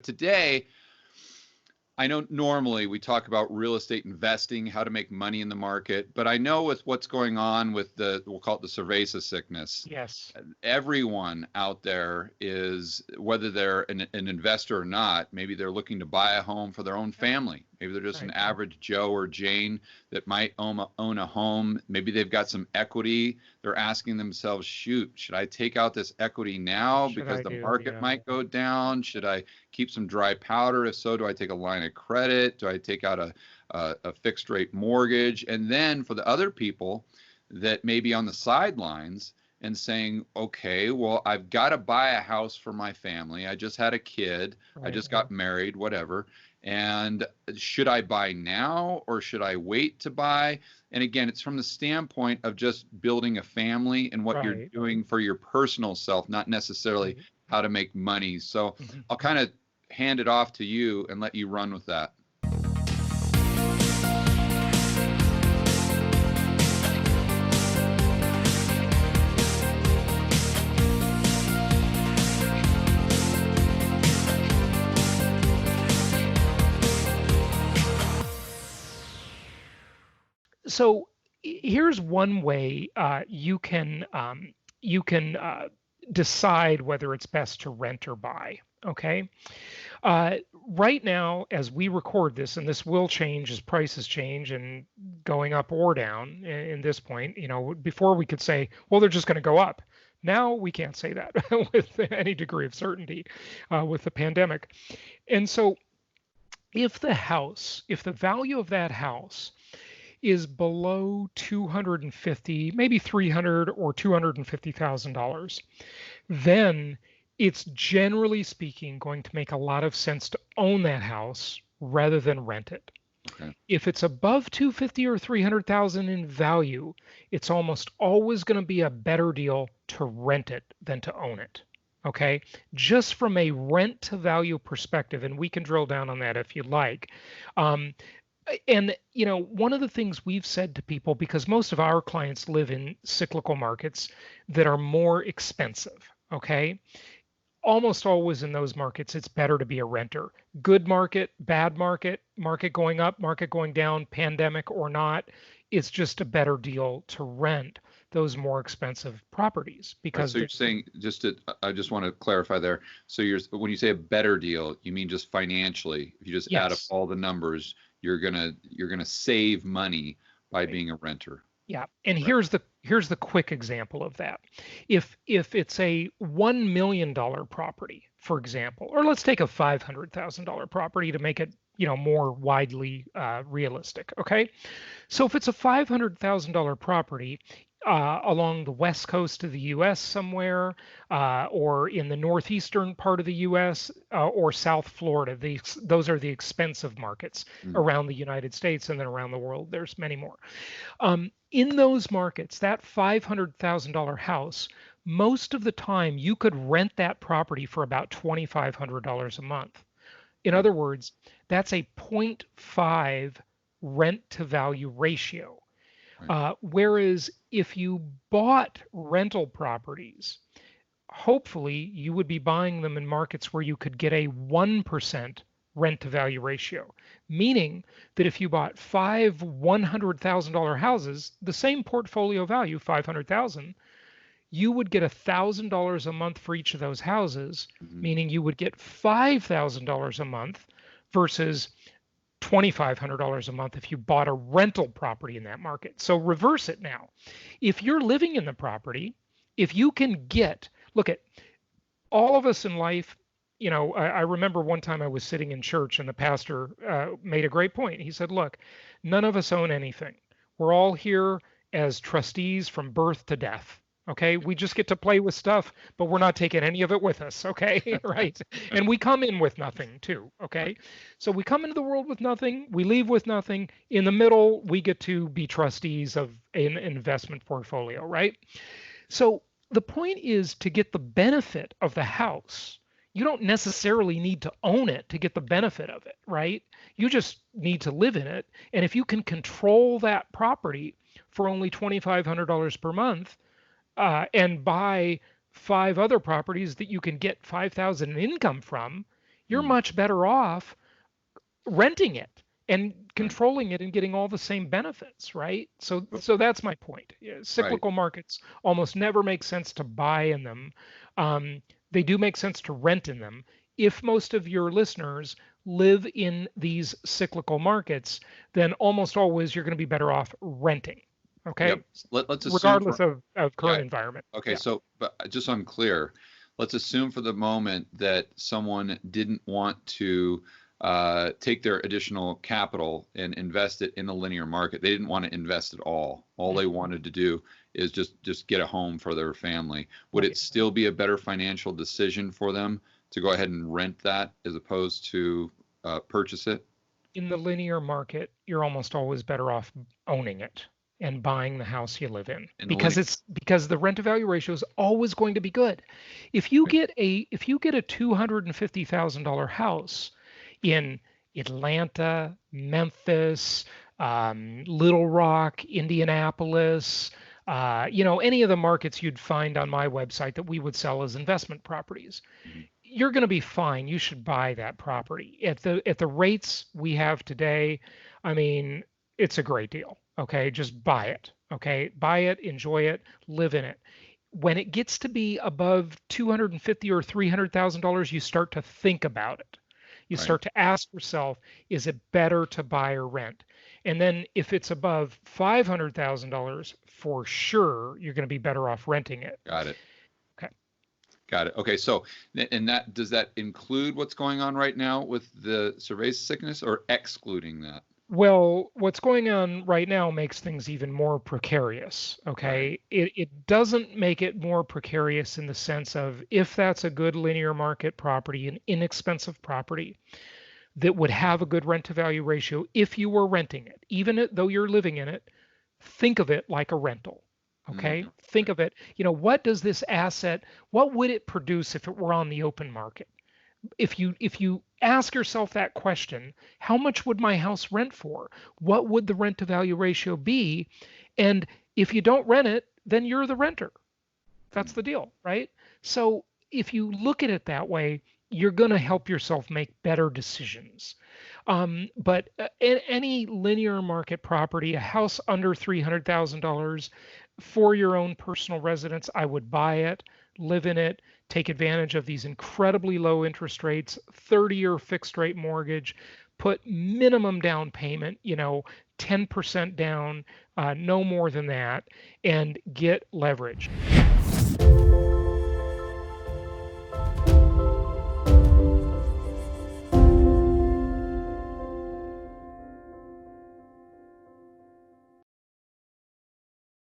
today, I know normally we talk about real estate investing, how to make money in the market, but I know with what's going on with we'll call it the cerveza sickness. Yes. Everyone out there is, whether they're an investor or not, maybe they're looking to buy a home for their own family. Maybe they're just an average Joe or Jane that might own a home. Maybe they've got some equity. They're asking themselves, shoot, should I take out this equity now because the market might go down? Should I keep some dry powder? If so, do I take a line of credit? Do I take out a fixed rate mortgage? And then for the other people that may be on the sidelines and saying, okay, well, I've got to buy a house for my family. I just had a kid. I just got married, whatever. And should I buy now or should I wait to buy? And again, it's from the standpoint of just building a family and what you're doing for your personal self, not necessarily how to make money. So I'll kind of hand it off to you and let you run with that. So here's one way you can decide whether it's best to rent or buy. Okay. Right now, as we record this, and this will change as prices change and going up or down in this point, before we could say, well, they're just going to go up. Now we can't say that with any degree of certainty with the pandemic. And so if the value of that house is below $250,000, maybe $300,000 or $250,000, then it's generally speaking going to make a lot of sense to own that house rather than rent it. Okay. If it's above $250,000 or $300,000 in value, it's almost always going to be a better deal to rent it than to own it. Okay, just from a rent to value perspective, and we can drill down on that if you'd like. And, one of the things we've said to people, because most of our clients live in cyclical markets that are more expensive, okay? Almost always in those markets, it's better to be a renter. Good market, bad market, market going up, market going down, pandemic or not, it's just a better deal to rent those more expensive properties. Because so you're saying, I just want to clarify there. So when you say a better deal, you mean just financially? If you just add up all the numbers, you're gonna save money by being a renter. Yeah, and here's the quick example of that. If it's a $1 million property, for example, or let's take a $500,000 property to make it more widely realistic. Okay, so if it's a $500,000 property along the west coast of the U.S. somewhere, or in the northeastern part of the U.S. Or South Florida. Those are the expensive markets around the United States, and then around the world, there's many more. In those markets, that $500,000 house, most of the time you could rent that property for about $2,500 a month. In other words, that's a 0.5 rent to value ratio. Whereas if you bought rental properties, hopefully you would be buying them in markets where you could get a 1% rent to value ratio, meaning that if you bought 5 $100,000 houses, the same portfolio value, $500,000, you would get $1,000 a month for each of those houses, meaning you would get $5,000 a month versus $2,500 a month if you bought a rental property in that market. So reverse it now. If you're living in the property, if you can look at all of us in life, I remember one time I was sitting in church and the pastor made a great point. He said, look, none of us own anything. We're all here as trustees from birth to death. Okay, we just get to play with stuff, but we're not taking any of it with us. Okay, right? And we come in with nothing too. Okay, so we come into the world with nothing, we leave with nothing. In the middle, we get to be trustees of an investment portfolio, right? So the point is to get the benefit of the house. You don't necessarily need to own it to get the benefit of it, right? You just need to live in it. And if you can control that property for only $2,500 per month, and buy 5 other properties that you can get $5,000 in income from, You're much better off renting it and Right. controlling it and getting all the same benefits, right? So that's my point. Yeah, Right. cyclical markets almost never make sense to buy in them. They do make sense to rent in them. If most of your listeners live in these cyclical markets, then almost always you're going to be better off renting. Okay. Yep. Let's assume Regardless for of yeah. current environment. Okay. Yeah. So, but just so I'm clear, let's assume for the moment that someone didn't want to take their additional capital and invest it in a linear market. They didn't want to invest at all. All they wanted to do is just get a home for their family. Would it still be a better financial decision for them to go ahead and rent that as opposed to purchase it? In the linear market, you're almost always better off owning it and buying the house you live in In the linear, because the rent to value ratio is always going to be good. If you get a $250,000 house in Atlanta, Memphis, Little Rock, Indianapolis, any of the markets you'd find on my website that we would sell as investment properties, you're going to be fine. You should buy that property at the rates we have today. I mean, it's a great deal. Okay, just buy it. Okay, buy it, enjoy it, live in it. When it gets to be above $250,000 or $300,000, you start to think about it. You right? start to ask yourself, is it better to buy or rent? And then if it's above $500,000, for sure, you're going to be better off renting it. Got it. Okay. Got it. Okay. So, and that does that include what's going on right now with the cerveza sickness, or excluding that? Well, what's going on right now makes things even more precarious. Okay. Right. It doesn't make it more precarious in the sense of if that's a good linear market property, an inexpensive property that would have a good rent to value ratio, if you were renting it, even though you're living in it, think of it like a rental. Okay. Think of it, what does this asset, what would it produce if it were on the open market? If you ask yourself that question, how much would my house rent for? What would the rent to value ratio be? And if you don't rent it, then you're the renter. That's the deal, right? So if you look at it that way, you're going to help yourself make better decisions. But any linear market property, a house under $300,000 for your own personal residence, I would buy it, live in it, take advantage of these incredibly low interest rates, 30-year fixed rate mortgage, put minimum down payment, 10% down, no more than that, and get leverage.